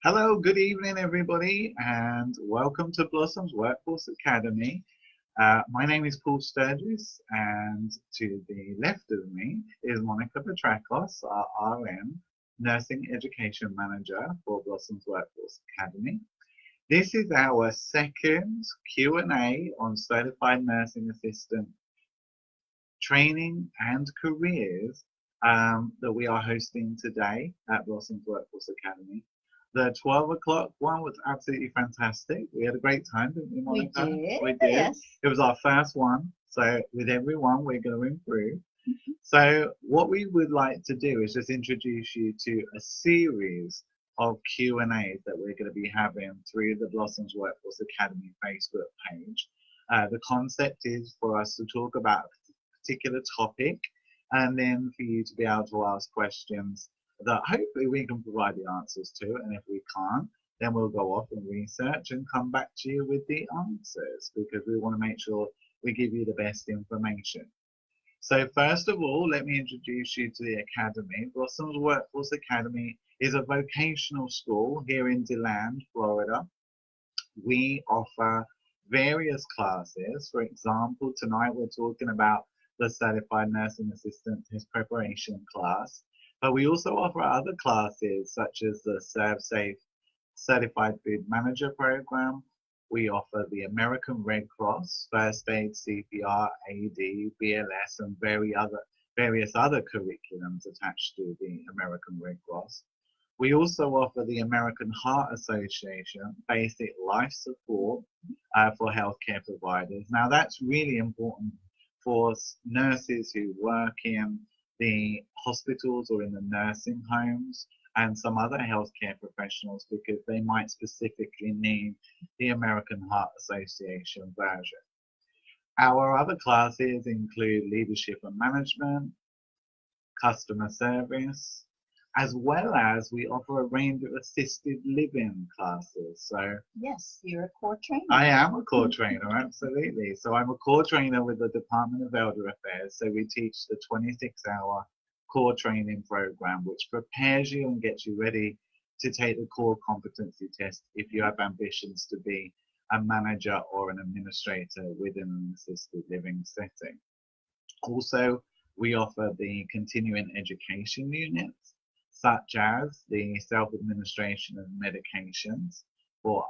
Hello, good evening, everybody, and welcome to Blossoms Workforce Academy. My name is Paul Sturgis, and to the left of me is Monica Petrakos, our RN, Nursing Education Manager for Blossoms Workforce Academy. This is our second Q&A on Certified Nursing Assistant training and careers that we are hosting today at Blossoms Workforce Academy. The 12 o'clock one was absolutely fantastic. We had a great time, didn't we, We Monica? did. We did. Yes. It was our first one. So with everyone, we're going through. So what we would like to do is just introduce you to a series of Q&As that we're going to be having through the Blossoms Workforce Academy Facebook page. The concept is for us to talk about a particular topic and then for you to be able to ask questions that hopefully we can provide the answers to, and if we can't, then we'll go off and research and come back to you with the answers because we want to make sure we give you the best information. So first of all, let me introduce you to the Academy. Blossoms Workforce Academy is a vocational school here in DeLand, Florida. We offer various classes. For example, tonight we're talking about the Certified Nursing Assistant Test Preparation class. But we also offer other classes such as the ServSafe Certified Food Manager Program. We offer the American Red Cross, First Aid, CPR, AD, BLS, and various other curriculums attached to the American Red Cross. We also offer the American Heart Association basic life support for healthcare providers. Now that's really important for nurses who work in the hospitals or in the nursing homes and some other healthcare professionals because they might specifically need the American Heart Association version. Our other classes include leadership and management, customer service, as well as we offer a range of assisted living classes. So Yes, you're a core trainer. I am a core trainer, absolutely. So I'm a core trainer with the Department of Elder Affairs. So we teach the 26-hour core training program, which prepares you and gets you ready to take the core competency test if you have ambitions to be a manager or an administrator within an assisted living setting. Also, we offer the continuing education units, such as the self-administration of medications for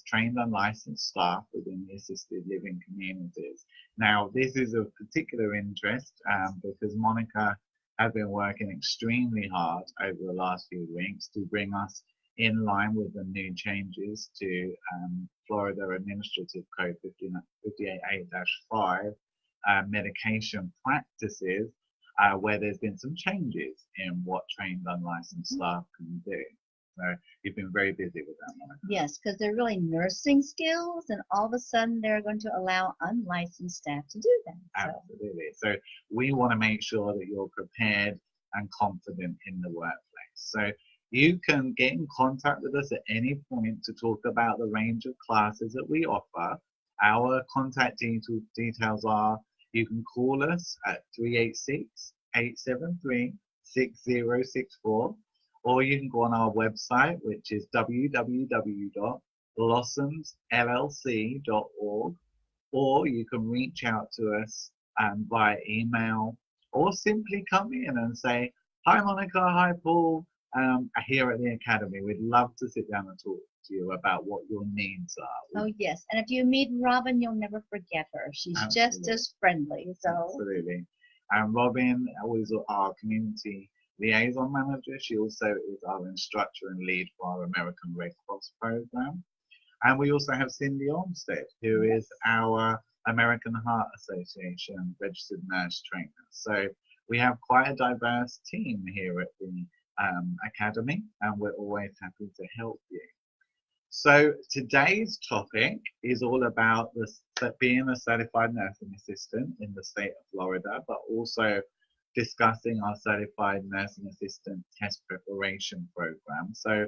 trained unlicensed staff within the assisted living communities. Now, this is of particular interest because Monica has been working extremely hard over the last few weeks to bring us in line with the new changes to Florida Administrative Code 588-5 medication practices where there's been some changes in what trained unlicensed staff can do. So you've been very busy with that, Monica. Yes, because they're really nursing skills, and all of a sudden they're going to allow unlicensed staff to do them. Absolutely. So we want to make sure that you're prepared and confident in the workplace. So you can get in contact with us at any point to talk about the range of classes that we offer. Our contact details are you can call us at 386-873-6064, or you can go on our website, which is www.blossomsllc.org, or you can reach out to us via email, or simply come in and say, hi Monica, hi Paul, here at the Academy. We'd love to sit down and talk to you about what your needs are. Oh yes, and if you meet Robin, you'll never forget her. She's Absolutely. just as friendly. So Absolutely. And Robin is our community liaison manager. She also is our instructor and lead for our American Red Cross program. And we also have Cindy Olmsted, who is our American Heart Association registered nurse trainer. So we have quite a diverse team here at the Academy, and we're always happy to help you. So today's topic is all about being a certified nursing assistant in the state of Florida, but also discussing our certified nursing assistant test preparation program. So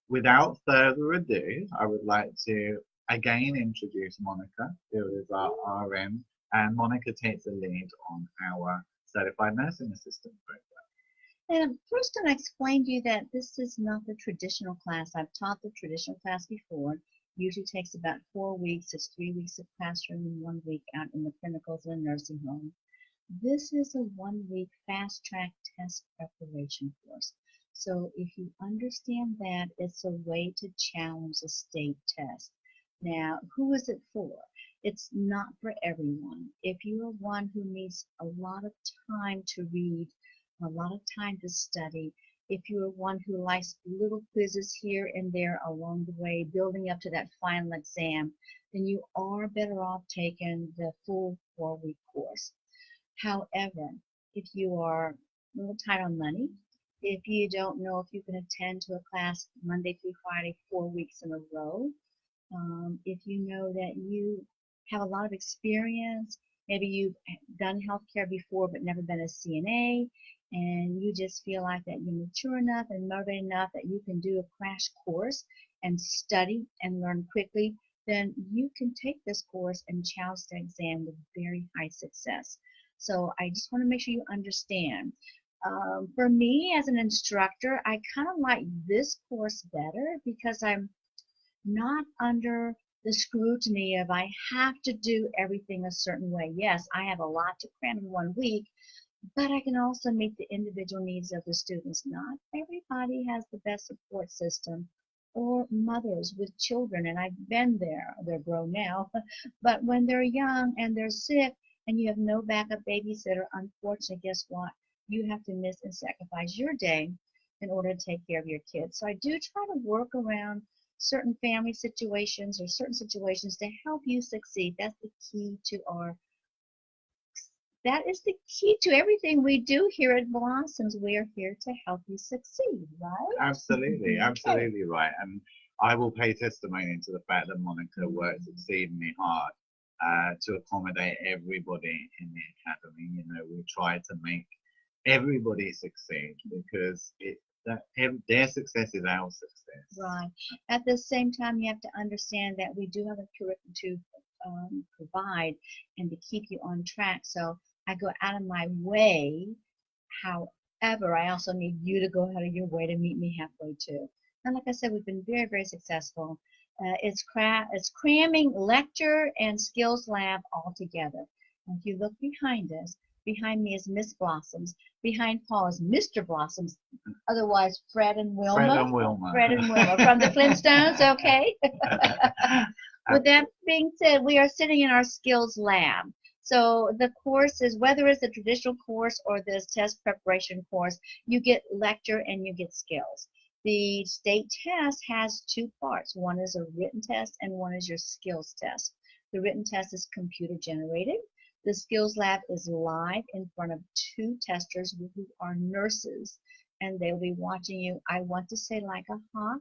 without further ado, I would like to again introduce Monica, who is our RN, and Monica takes the lead on our certified nursing assistant program. And I'm first going to explain to you that this is not the traditional class. I've taught the traditional class before. Usually takes about 4 weeks. It's 3 weeks of classroom and 1 week out in the clinicals in a nursing home. This is a 1 week fast track test preparation course. So if you understand that, it's a way to challenge a state test. Now, who is it for? It's not for everyone. If you are one who needs a lot of time to read, a lot of time to study, if you are one who likes little quizzes here and there along the way, building up to that final exam, then you are better off taking the full 4 week course. However, if you are a little tight on money, if you don't know if you can attend to a class Monday through Friday, 4 weeks in a row, if you know that you have a lot of experience, maybe you've done healthcare before but never been a CNA, and you just feel like that you're mature enough and motivated enough that you can do a crash course and study and learn quickly, then you can take this course and challenge the exam with very high success. So I just want to make sure you understand. For me as an instructor, I kind of like this course better because I'm not under the scrutiny of I have to do everything a certain way. Yes, I have a lot to cram in 1 week, but I can also meet the individual needs of the students. Not everybody has the best support system, or mothers with children, and I've been there. They're grown now, but when they're young and they're sick and you have no backup babysitter, unfortunately, guess what? You have to miss and sacrifice your day in order to take care of your kids. So I do try to work around certain family situations or certain situations to help you succeed. That's the key to our that is the key to everything we do here at Blossoms. We are here to help you succeed, right? Absolutely, Okay. absolutely right. And I will pay testimony to the fact that Monica works exceedingly hard to accommodate everybody in the academy. You know, we try to make everybody succeed because their success is our success. Right. At the same time, you have to understand that we do have a curriculum to provide and to keep you on track. So I go out of my way. However, I also need you to go out of your way to meet me halfway too. And like I said, we've been very, very successful. It's cramming lecture and skills lab all together. And if you look behind us, behind me is Miss Blossoms. Behind Paul is Mr. Blossoms, otherwise Fred and Wilma. Fred and Wilma. Fred and Wilma from the Flintstones, okay? With that being said, we are sitting in our skills lab. So the course is, whether it's a traditional course or this test preparation course, you get lecture and you get skills. The state test has 2 parts. One is a written test and one is your skills test. The written test is computer generated. The skills lab is live in front of 2 testers who are nurses, and they'll be watching you, I want to say like a hawk,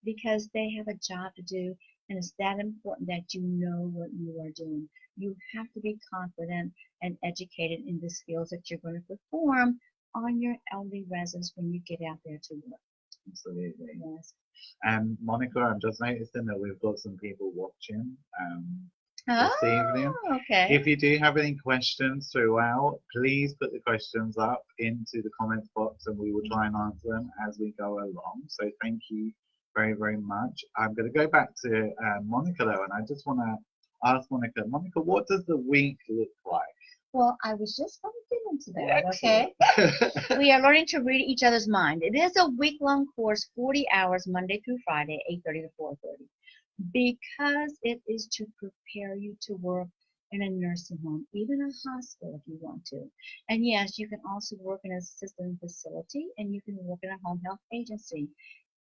because they have a job to do, and it's that important that you know what you are doing. You have to be confident and educated in the skills that you're going to perform on your elderly residents when you get out there to work. Absolutely. Yes. And Monica, I'm just noticing that we've got some people watching this Oh, evening. okay. If you do have any questions throughout, please put the questions up into the comments box and we will try and answer them as we go along. So thank you very, very much. I'm going to go back to Monica though, and I just want to ask Monica, what does the week look like? Well, I was just going to get into that, okay? We are learning to read each other's mind. It is a week-long course, 40 hours, Monday through Friday, 8:30 to 4:30, because it is to prepare you to work in a nursing home, even a hospital if you want to. And yes, you can also work in a assisted facility, and you can work in a home health agency.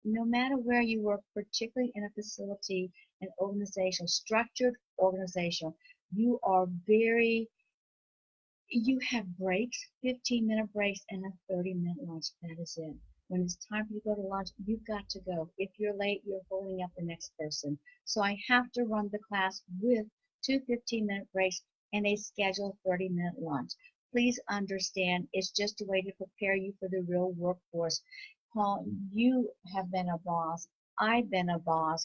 No matter where you work, particularly in a facility, an organization, structured organization, you are you have breaks, 15-minute breaks, and a 30-minute lunch. That is it. When it's time for you to go to lunch, you've got to go. If you're late, you're holding up the next person. So I have to run the class with 2 15-minute breaks and a scheduled 30-minute lunch. Please understand, it's just a way to prepare you for the real workforce. Paul, you have been a boss. I've been a boss.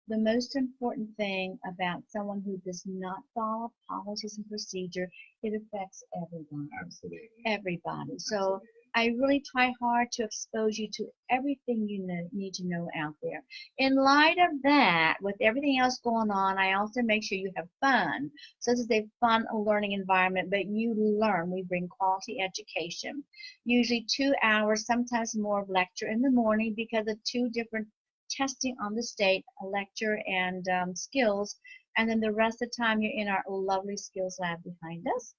The most important thing about someone who does not follow policies and procedure, it affects everyone. Absolutely. Everybody. So I really try hard to expose you to everything you need to know out there. In light of that, with everything else going on, I also make sure you have fun. So this is a fun learning environment, but you learn. We bring quality education. Usually 2 hours, sometimes more of lecture in the morning because of two different testing on the state, a lecture and skills. And then the rest of the time you're in our lovely skills lab behind us.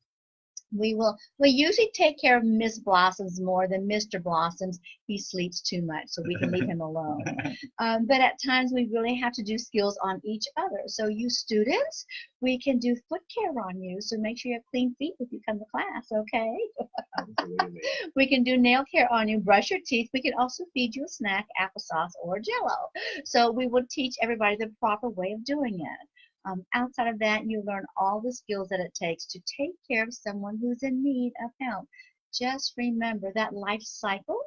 We usually take care of Miss Blossoms more than Mr. Blossoms. He sleeps too much, so we can leave him alone. But at times we really have to do skills on each other. So you students, we can do foot care on you. So make sure you have clean feet if you come to class, okay? Absolutely. We can do nail care on you, brush your teeth. We can also feed you a snack, applesauce, or Jello. So we will teach everybody the proper way of doing it. Outside of that, you learn all the skills that it takes to take care of someone who's in need of help. Just remember that life cycle.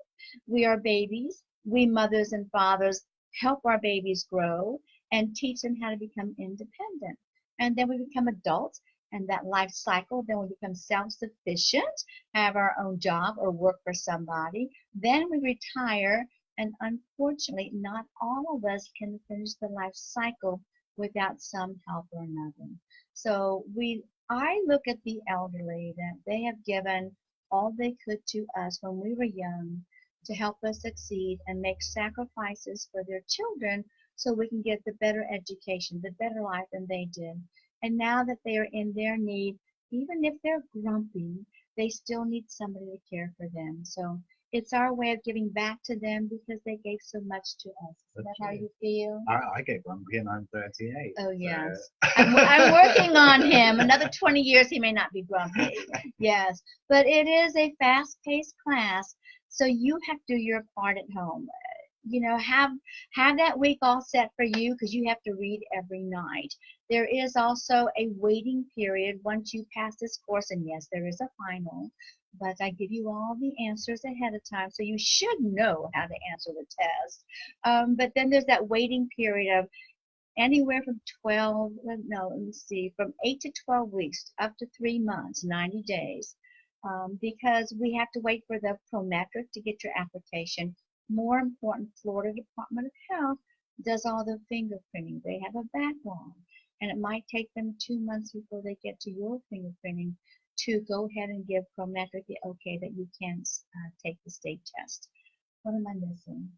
We are babies. We mothers and fathers help our babies grow and teach them how to become independent. And then we become adults, and that life cycle, then we become self-sufficient, have our own job or work for somebody. Then we retire, and unfortunately, not all of us can finish the life cycle without some help or another. So I look at the elderly that they have given all they could to us when we were young to help us succeed and make sacrifices for their children so we can get the better education, the better life than they did. And now that they are in their need, even if they're grumpy, they still need somebody to care for them. So it's our way of giving back to them because they gave so much to us. Is that how you feel? I get grumpy and I'm 38. Oh, So. yes. I'm working on him. Another 20 years, he may not be grumpy. Yes. But it is a fast-paced class, so you have to do your part at home. You know, have that week all set for you because you have to read every night. There is also a waiting period once you pass this course, and yes, there is a final, but I give you all the answers ahead of time, so you should know how to answer the test. But then there's that waiting period of anywhere from 12, no, let me see, from 8 to 12 weeks up to 3 months, 90 days, because we have to wait for the Prometric to get your application. More important, Florida Department of Health does all the fingerprinting. They have a backlog, and it might take them 2 months before they get to your fingerprinting to go ahead and give Prometric the okay that you can take the state test. What am I missing?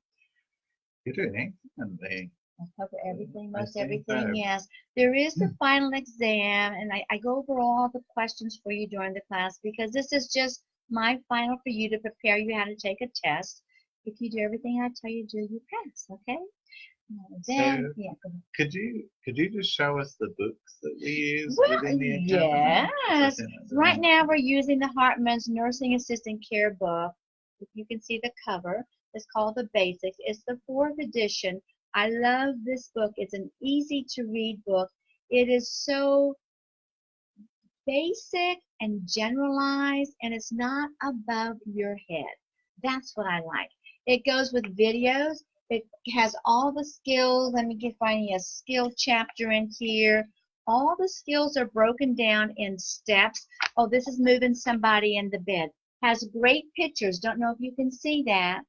You're doing excellently. I cover everything, I most think everything, so. yes. There is the final exam, and I go over all the questions for you during the class because this is just my final for you to prepare you how to take a test. If you do everything I tell you to do, you pass, okay? Then, So, yeah, go ahead. could you just show us the books that we use Well, within the academy? yes. Right now we're using the Hartman's Nursing Assistant Care book. If you can see the cover, it's called The Basics. It's the 4th edition. I love this book. It's an easy to read book. It is so basic and generalized, and it's not above your head. That's what I like. It goes with videos. It has all the skills. Let me find a skill chapter in here. All the skills are broken down in steps. Oh, this is moving somebody in the bed. Has great pictures. Don't know if you can see that.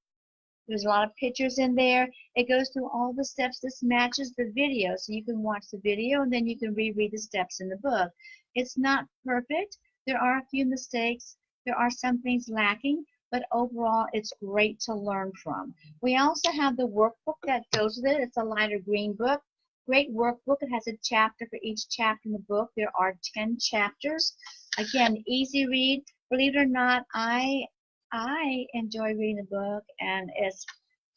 There's a lot of pictures in there. It goes through all the steps. This matches the video, so you can watch the video and then you can reread the steps in the book. It's not perfect. There are a few mistakes. There are some things lacking, but overall it's great to learn from. We also have the workbook that goes with it. It's a lighter green book. Great workbook. It has a chapter for each chapter in the book. There are 10 chapters. Again, easy read. Believe it or not, I enjoy reading the book, and it's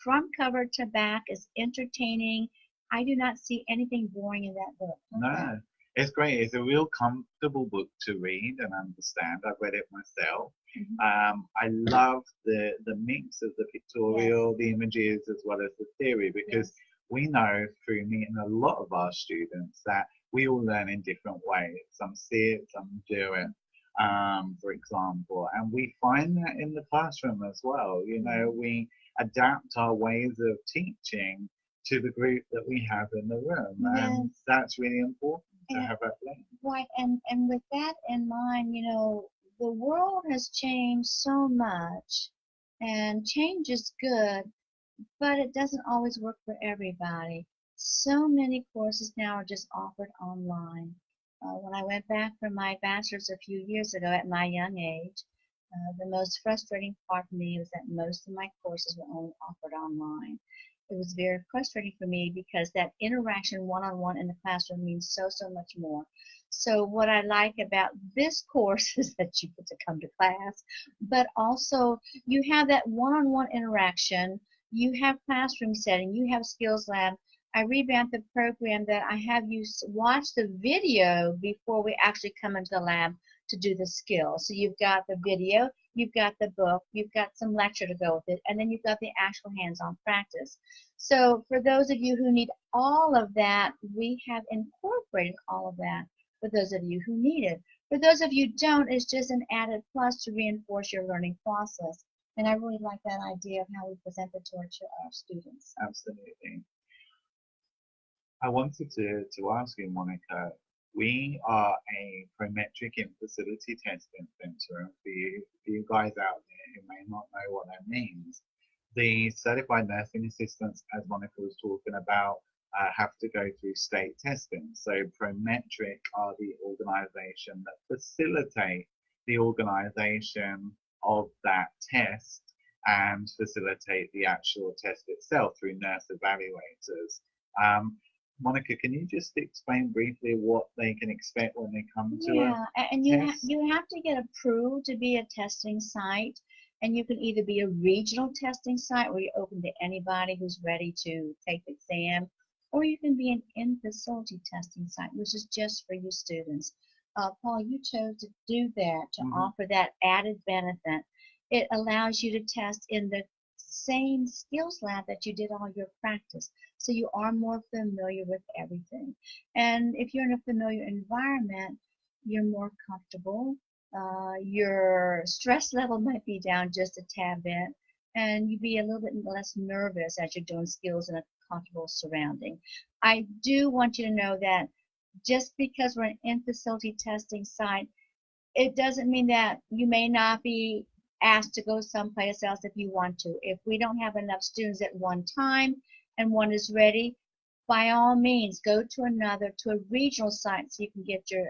front cover to back. It's entertaining. I do not see anything boring in that book. No, it's great. It's a real comfortable book to read and understand. I've read it myself. I love the mix of the pictorial, the images, as well as the theory, because we know through meeting a lot of our students that we all learn in different ways. Some see it, some do it. For example, and we find that in the classroom as well. You know, we adapt our ways of teaching to the group that we have in the room, and that's really important to have that blend. Right, and with that in mind, you know, the world has changed so much And change is good, but it doesn't always work for everybody. So many courses now are just offered online. When I went back for my bachelor's a few years ago at my young age, the most frustrating part for me was that most of my courses were only offered online. It was very frustrating for me because that interaction one-on-one in the classroom means so much more. So what I like about this course is that you get to come to class, but also you have that one-on-one interaction. You have classroom setting, you have skills lab. I revamped the program that I have you watch the video before we actually come into the lab to do the skill. So you've got the video, you've got the book, you've got some lecture to go with it, and then you've got the actual hands-on practice. So for those of you who need all of that, we have incorporated all of that for those of you who need it. For those of you who don't, it's just an added plus to reinforce your learning process. And I really like that idea of how we present it to our students. Absolutely. I wanted to ask you, Monica, we are a prometric in-facility testing center. And for you guys out there who may not know what that means, the certified nursing assistants, as Monica was talking about, have to go through state testing. So Prometric are the organization that facilitate the organization of that test and facilitate the actual test itself through nurse evaluators. Monica, can you just explain briefly what they can expect when they come to and you have to get approved to be a testing site, and you can either be a regional testing site where you're open to anybody who's ready to take the exam, or you can be an in-facility testing site, which is just for you students. Paul, you chose to do that, to offer that added benefit. It allows you to test in the same skills lab that you did all your practice, so you are more familiar with everything. And if you're in a familiar environment, you're more comfortable. Your stress level might be down just a tad bit, and you'd be a little bit less nervous as you're doing skills in a comfortable surrounding. I do want you to know that just because we're an in-facility testing site, it doesn't mean that you may not be asked to go someplace else if you want to. If we don't have enough students at one time and one is ready, by all means, go to a regional site so you can get your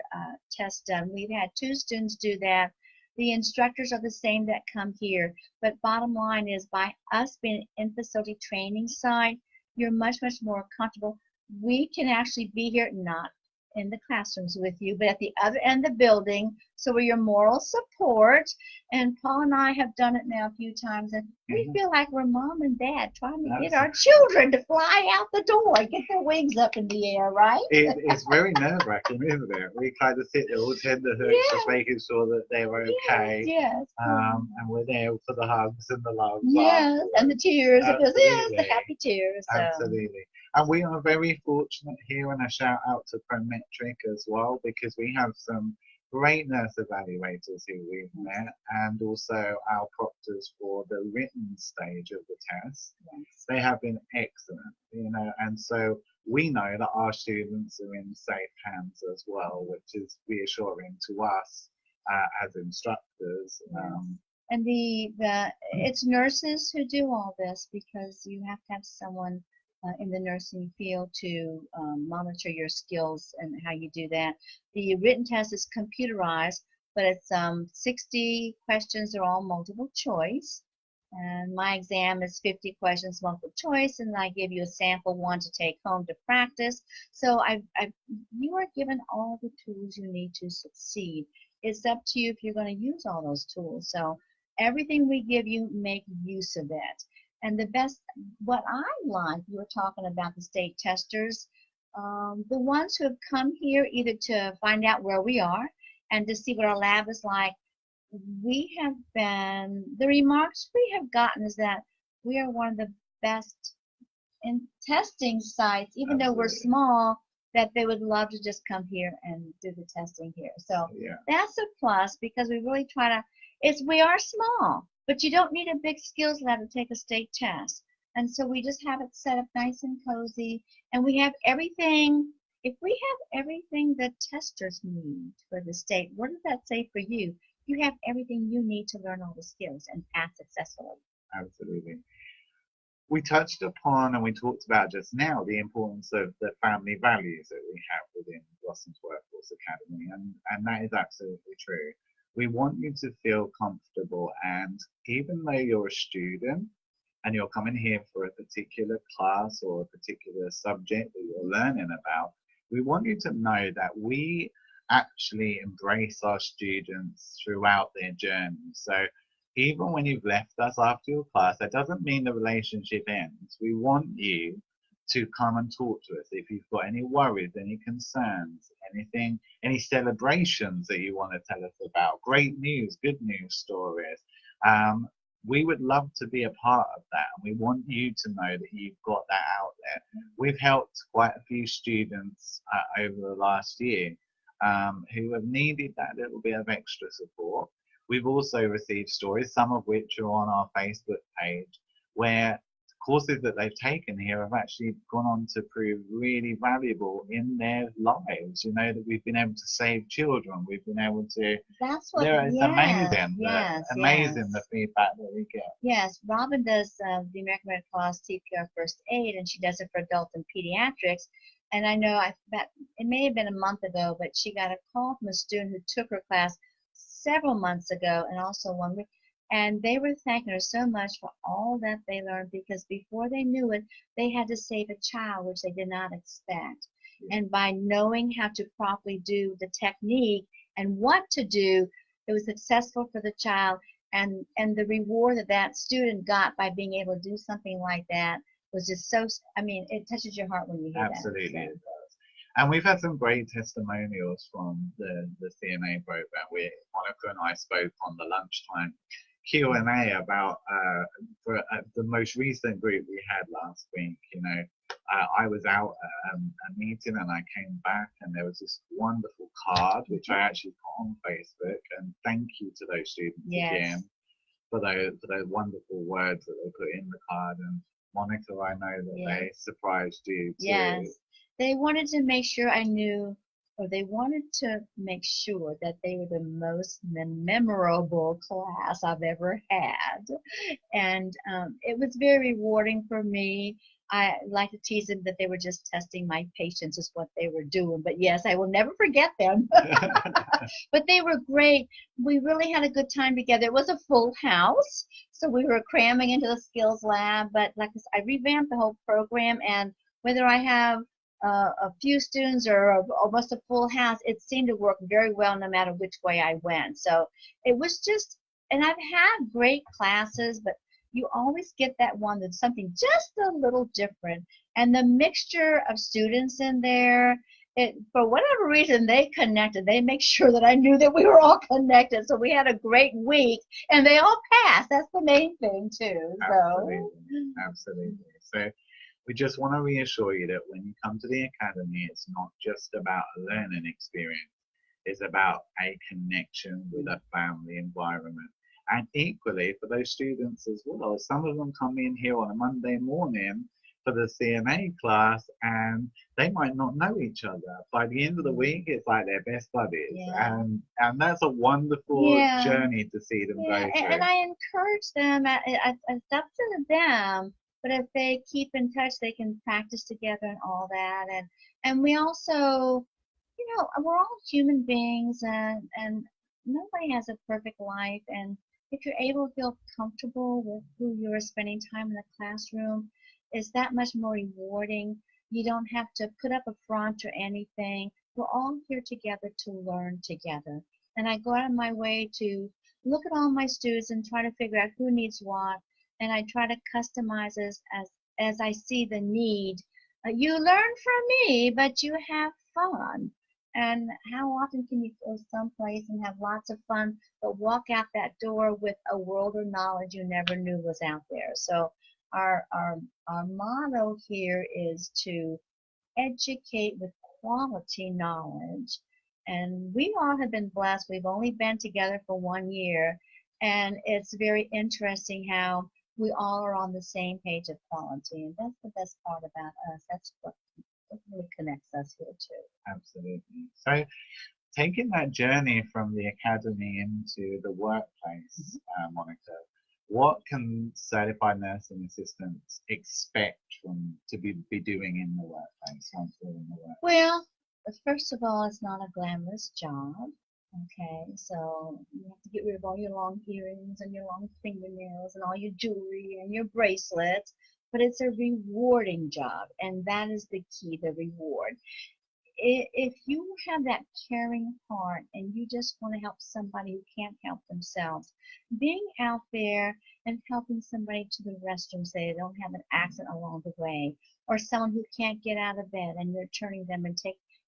test done. We've had 2 students do that. The instructors are the same that come here, but bottom line is by us being an in-facility training site, you're much more comfortable. We can actually be here, not in the classrooms with you, but at the other end of the building, so we're your moral support. And Paul and I have done it now a few times, and we feel like we're mom and dad trying to get our children to fly out the door, get their wings up in the air, right? It's very nerve-wracking, isn't it? We kind of sit there all tenderhooks, just making sure that they're okay. Yes. And we're there for the hugs and the love. Yes, and the tears. Yes, the happy tears. So. Absolutely. And we are very fortunate here, and a shout out to Prometric as well, because we have some great nurse evaluators who we've met, and also our proctors for the written stage of the test. Yes. They have been excellent, and so we know that our students are in safe hands as well, which is reassuring to us as instructors. Yes. And it's nurses who do all this, because you have to have someone in the nursing field to monitor your skills and how you do that. The written test is computerized, but it's 60 questions. They're all multiple choice. And my exam is 50 questions multiple choice, and I give you a sample one to take home to practice. So you are given all the tools you need to succeed. It's up to you if you're going to use all those tools. So everything we give you, make use of it. And the best, what I like, you were talking about the state testers, the ones who have come here either to find out where we are and to see what our lab is like, the remarks we have gotten is that we are one of the best in testing sites, even though we're small, that they would love to just come here and do the testing here. So that's a plus, because we really try to, we are small, but you don't need a big skills lab to take a state test. And so we just have it set up nice and cozy, and we have everything. If we have everything that testers need for the state, what does that say for you? You have everything you need to learn all the skills and pass successfully. Absolutely. We touched upon and we talked about just now the importance of the family values that we have within Blossom's Workforce Academy, and that is absolutely true. We want you to feel comfortable, and even though you're a student and you're coming here for a particular class or a particular subject that you're learning about, we want you to know that we actually embrace our students throughout their journey. So even when you've left us after your class, that doesn't mean the relationship ends. We want you to come and talk to us if you've got any worries, any concerns, anything, any celebrations that you want to tell us about, great news, good news stories. We would love to be a part of that, and we want you to know that you've got that out there. We've helped quite a few students over the last year who have needed that little bit of extra support. We've also received stories, some of which are on our Facebook page, where courses that they've taken here have actually gone on to prove really valuable in their lives. You know, that we've been able to save children. We've been able to. That's what. It's Yes, amazing. yes, Amazing the feedback that we get. Yes, Robin does the American Red Cross CPR First Aid, and she does it for adults and pediatrics. And I know it may have been a month ago, but she got a call from a student who took her class several months ago, and also 1 week. And they were thanking her so much for all that they learned, because before they knew it, they had to save a child, which they did not expect. And by knowing how to properly do the technique and what to do, it was successful for the child. And the reward that that student got by being able to do something like that was just so, I mean, it touches your heart when you hear Absolutely, that. it does. And we've had some great testimonials from the CNA program, where Monica and I spoke on the lunchtime Q&A about for the most recent group we had last week. You know, I was out at a meeting and I came back, and there was this wonderful card which I actually put on Facebook, and thank you to those students again for those wonderful words that they put in the card. And Monica, I know that they surprised you too. Yes, they wanted to make sure I knew, or they wanted to make sure that they were the most memorable class I've ever had. And it was very rewarding for me. I like to tease them that they were just testing my patience is what they were doing. But yes, I will never forget them. But they were great. We really had a good time together. It was a full house, so we were cramming into the skills lab. But like I said, I revamped the whole program, and whether I have a few students or almost a full house, it seemed to work very well no matter which way I went. So it was just, and I've had great classes, but you always get that one that's something just a little different. And the mixture of students in there, for whatever reason, they connected. They make sure that I knew that we were all connected. So we had a great week, and they all passed. That's the main thing, too. Absolutely. Absolutely. So we just want to reassure you that when you come to the Academy, it's not just about a learning experience. It's about a connection with a family environment. And equally for those students as well, some of them come in here on a Monday morning for the CNA class, and they might not know each other. By the end of the week, it's like they're best buddies. And that's a wonderful journey to see them go through. And I encourage them, it's up to them, but if they keep in touch, they can practice together and all that. And we also, you know, we're all human beings, and nobody has a perfect life. And if you're able to feel comfortable with who you're spending time in the classroom, it's that much more rewarding. You don't have to put up a front or anything. We're all here together to learn together. And I go out of my way to look at all my students and try to figure out who needs what. And I try to customize as I see the need. You learn from me, but you have fun. And how often can you go someplace and have lots of fun, but walk out that door with a world of knowledge you never knew was out there? So our motto here is to educate with quality knowledge. And we all have been blessed. We've only been together for 1 year, and it's very interesting how we all are on the same page of quality, and that's the best part about us. That's what really connects us here too. Absolutely. So taking that journey from the academy into the workplace, Monica, what can certified nursing assistants expect from to be doing in the workplace once they're in the work? Well, first of all, it's not a glamorous job. Okay, so you have to get rid of all your long earrings and your long fingernails and all your jewelry and your bracelets, but it's a rewarding job, and that is the key, the reward. If you have that caring heart and you just want to help somebody who can't help themselves, being out there and helping somebody to the restroom, say they don't have an accident along the way, or someone who can't get out of bed and you're turning them and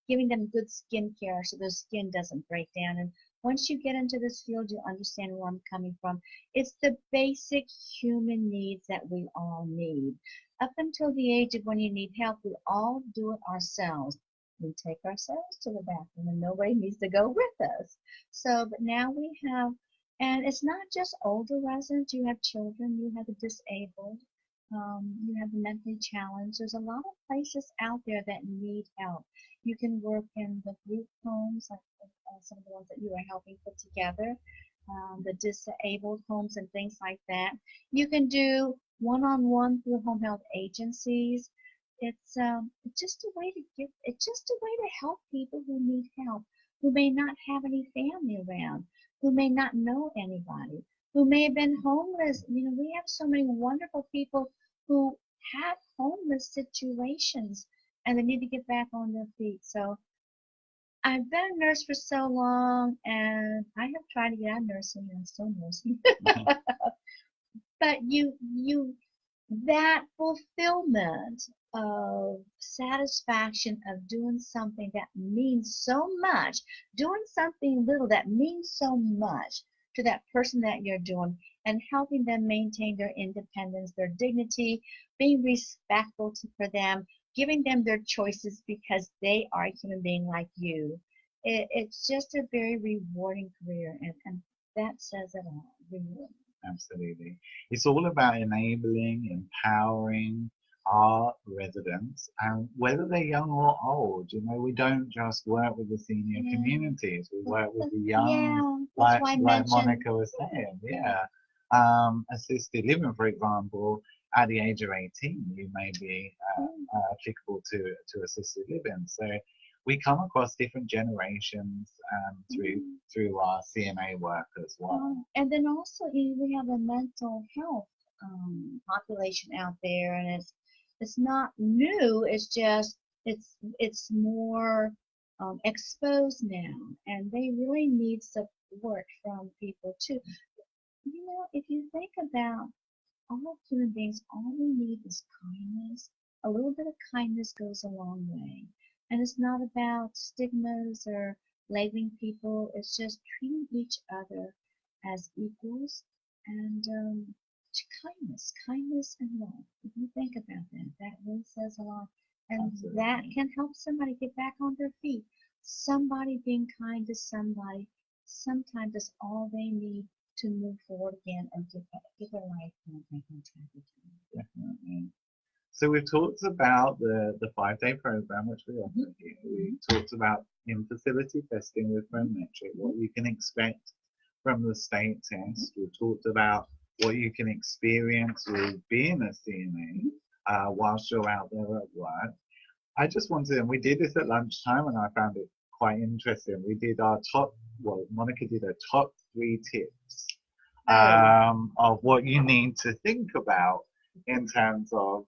giving them good skin care so their skin doesn't break down. And once you get into this field, you understand where I'm coming from. It's the basic human needs that we all need. Up until the age of when you need help, we all do it ourselves. We take ourselves to the bathroom and nobody needs to go with us. So, but now we have, and it's not just older residents, you have children, you have the disabled, you have the mentally challenged. There's a lot of places out there that need help. You can work in the group homes, like some of the ones that you are helping put together, the disabled homes and things like that. You can do one-on-one through home health agencies. It's just a way to it's just a way to help people who need help, who may not have any family around, who may not know anybody, who may have been homeless. You know, we have so many wonderful people who have homeless situations and they need to get back on their feet. So I've been a nurse for so long and I have tried to get out of nursing and I'm still nursing. But that fulfillment of satisfaction of doing something that means so much, doing something little that means so much to that person that you're doing, and helping them maintain their independence, their dignity, being respectful for them, giving them their choices because they are a human being like you. It's just a very rewarding career, and that says it all. Rewarding. Absolutely. It's all about enabling, empowering our residents, and whether they're young or old. You know, we don't just work with the senior Yeah. communities. We work with the Yeah, young, that's why I like mentioned. Monica was saying. Yeah. Assisted living, for example, at the age of 18, you may be applicable to assisted living. So we come across different generations through our CNA work as well. And then also we have a mental health population out there, and it's not new. It's just it's more exposed now, and they really need support from people too. You know, if you think about all human beings, all we need is kindness. A little bit of kindness goes a long way. And it's not about stigmas or labeling people, it's just treating each other as equals and kindness and love. If you think about that, that really says a lot. And that can help somebody get back on their feet. Somebody being kind to somebody sometimes is all they need to move forward again and get their life back on track again. Definitely. So we've talked about the 5-day program, which we offer here. We talked about in-facility testing with Prometric, what you can expect from the state test. We talked about what you can experience with being a CNA whilst you're out there at work. I just wanted, and we did this at lunchtime, and I found it quite interesting. We did our Monica did her top 3 tips of what you need to think about in terms of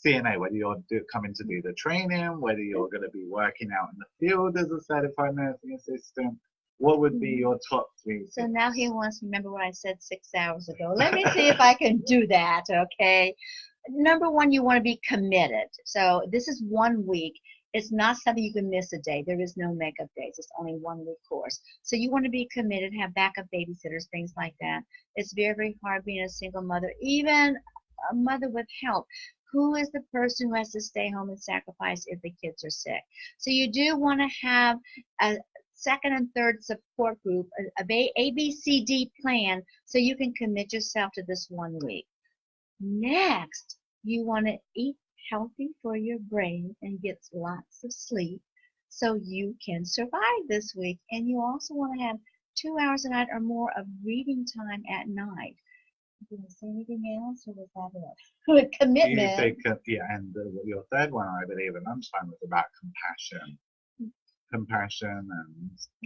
CNA, whether you're coming to do the training, whether you're going to be working out in the field as a certified nursing assistant. What would be your top 3 tips? So now he wants to remember what I said 6 hours ago. Let me see if I can do that, okay? Number one, you want to be committed. So this is 1 week. It's not something you can miss a day. There is no makeup days. It's only 1 week course. So you want to be committed, have backup babysitters, things like that. It's very, very hard being a single mother, even a mother with help. Who is the person who has to stay home and sacrifice if the kids are sick? So you do want to have a second and third support group, a ABCD plan, so you can commit yourself to this 1 week. Next, you want to eat healthy for your brain and get lots of sleep so you can survive this week. And you also want to have 2 hours a night or more of reading time at night. Did I say anything else, or was that it? You said, Commitment. yeah, and your third one, I believe, at lunchtime was about compassion and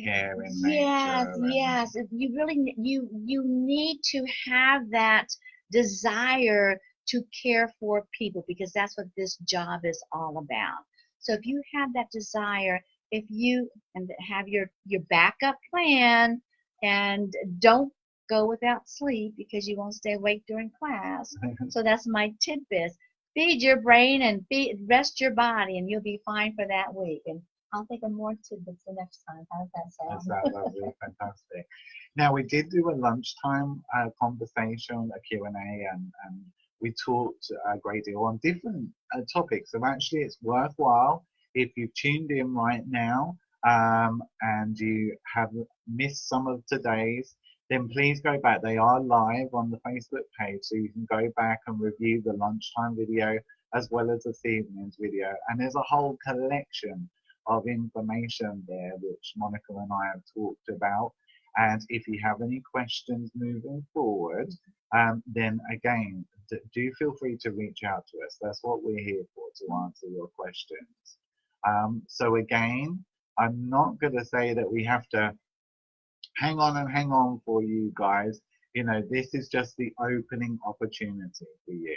care in Yes, nature and yes. You really you need to have that desire to care for people, because that's what this job is all about. So if you have that desire, if you and have your backup plan, and don't go without sleep because you won't stay awake during class. So that's my tidbits. Feed your brain and rest your body, and you'll be fine for that week. And I'll think of more tidbits the next time. How does that is sound? that lovely, fantastic. Now we did do a lunchtime conversation, a Q&A, and we talked a great deal on different topics. So actually it's worthwhile if you've tuned in right now and you have missed some of today's, then please go back. They are live on the Facebook page, so you can go back and review the lunchtime video as well as this evening's video. And there's a whole collection of information there which Monica and I have talked about. And if you have any questions moving forward, then again, do feel free to reach out to us. That's what we're here for, to answer your questions. So again, I'm not going to say that we have to hang on and hang on for you guys. You know, this is just the opening opportunity for you.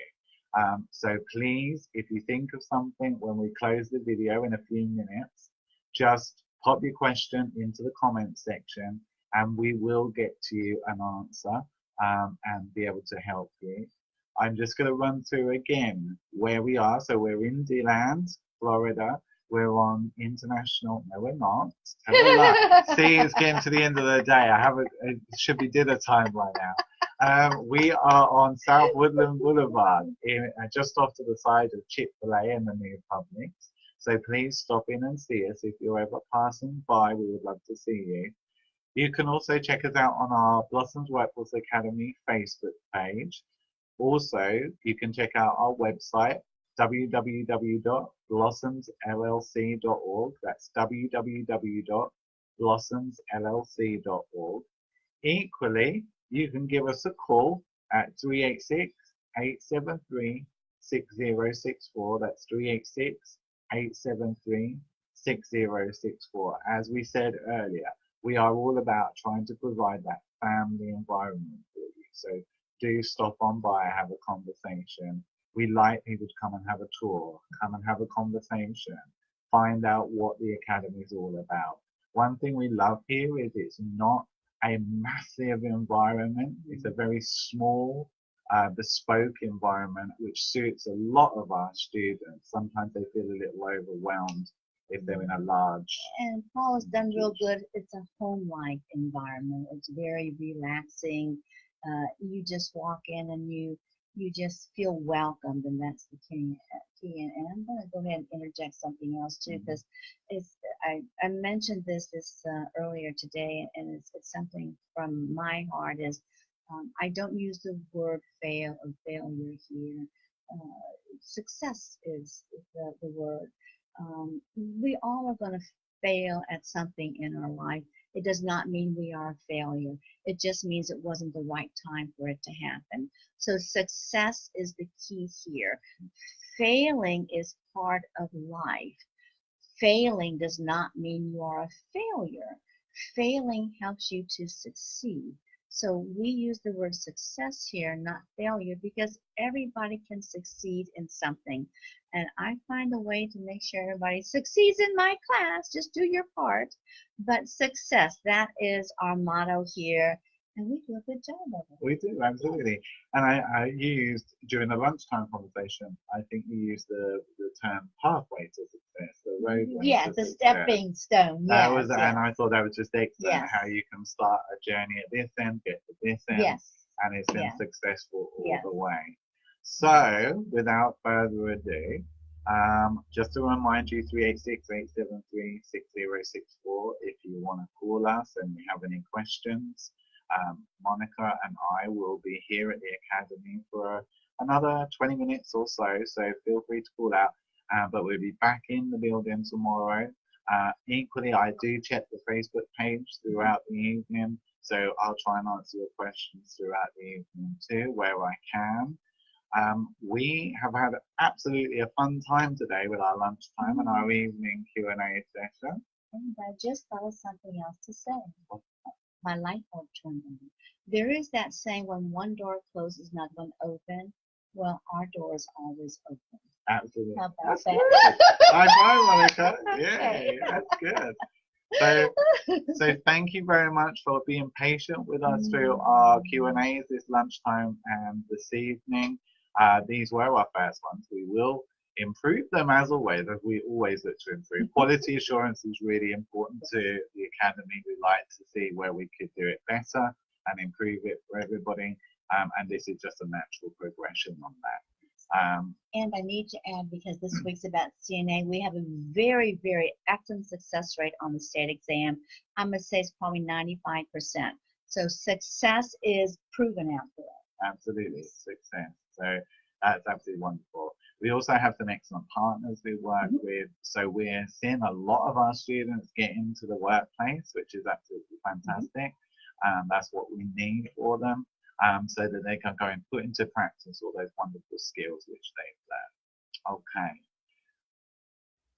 So please, if you think of something when we close the video in a few minutes, just pop your question into the comment section and we will get to you an answer and be able to help you. I'm just going to run through again where we are. So we're in DeLand, Florida. We're on international. No, we're not. Have a look. See, it's getting to the end of the day. It should be dinner time right now. We are on South Woodland Boulevard, just off to the side of Chick-fil-A and the new Publix. So please stop in and see us. If you're ever passing by, we would love to see you. You can also check us out on our Blossoms Workforce Academy Facebook page. Also, you can check out our website, www.blossomsllc.org. That's www.blossomsllc.org. Equally, you can give us a call at 386-873-6064. That's 386-873-6064. As we said earlier, we are all about trying to provide that family environment for you. So do stop on by, have a conversation. We like people to come and have a tour, come and have a conversation, find out what the Academy is all about. One thing we love here is it's not a massive environment. It's a very small, bespoke environment which suits a lot of our students. Sometimes they feel a little overwhelmed if they're in a large. And Paul has done real good. It's a home-like environment. It's very relaxing. You just walk in and you just feel welcomed, and that's the key. And I'm going to go ahead and interject something else too, because I mentioned this earlier today, and it's something from my heart. Is I don't use the word fail or failure here. Success is the word. We all are going to fail at something in our life. It does not mean we are a failure. It just means it wasn't the right time for it to happen. So success is the key here. Failing is part of life. Failing does not mean you are a failure. Failing helps you to succeed. So we use the word success here, not failure, because everybody can succeed in something. And I find a way to make sure everybody succeeds in my class. Just do your part. But success, that is our motto here. And we do a good job of it. We do, absolutely. And you used, during the lunchtime conversation, I think you used the term pathway to success, the roadway Yeah, to the success. stepping stone. That Yes, was, yes. and I thought that was just excellent, Yes. how you can start a journey at this end, get to this end, Yes. and it's been Yeah. successful all Yeah. the way. So, without further ado, just to remind you, 386-873-6064 if you want to call us and you have any questions. Monica and I will be here at the Academy for another 20 minutes or so, so feel free to call out. But we'll be back in the building tomorrow. Equally, I do check the Facebook page throughout the evening, So I'll try and answer your questions throughout the evening too, where I can. We have had absolutely a fun time today with our lunchtime and our evening Q&A session. And I just thought of something else to say. My light bulb turned on. There is that saying, when one door closes, another one open. Well, our door is always open. Absolutely. How about That's that? good. High five, Monica. Okay. Yay, that's good. So thank you very much for being patient with us through our Q&As this lunchtime and this evening. These were our first ones. We will improve them as always, as we always look to improve. Quality assurance is really important to the Academy. We like to see where we could do it better and improve it for everybody. And this is just a natural progression on that. And I need to add, because this week's about CNA, we have a very, very excellent success rate on the state exam. I'm going to say it's probably 95%. So success is proven out there. Absolutely, success. So that's absolutely wonderful. We also have some excellent partners we work with. So we're seeing a lot of our students get into the workplace, which is absolutely fantastic. That's what we need for them. So that they can go and put into practice all those wonderful skills which they've learned. Okay.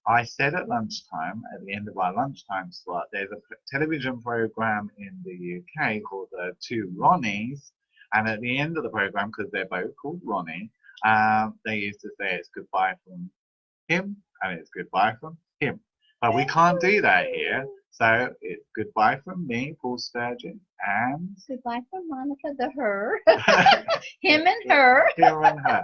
I said at lunchtime, at the end of our lunchtime slot, there's a television program in the UK called The Two Ronnies, and at the end of the program, because they're both called Ronnie, they used to say it's goodbye from him and it's goodbye from him. But we can't do that here. So it's goodbye from me, Paul Sturgeon, and goodbye from Monica the her. Him and her. Him and her.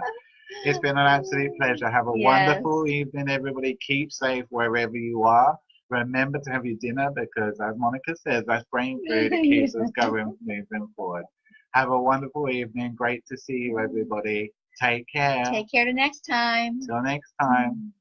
It's been an absolute pleasure. Have a wonderful evening, everybody. Keep safe wherever you are. Remember to have your dinner because, as Monica says, that's brain food. It keeps us going, moving forward. Have a wonderful evening. Great to see you, everybody. Take care. Take care till next time. Till next time.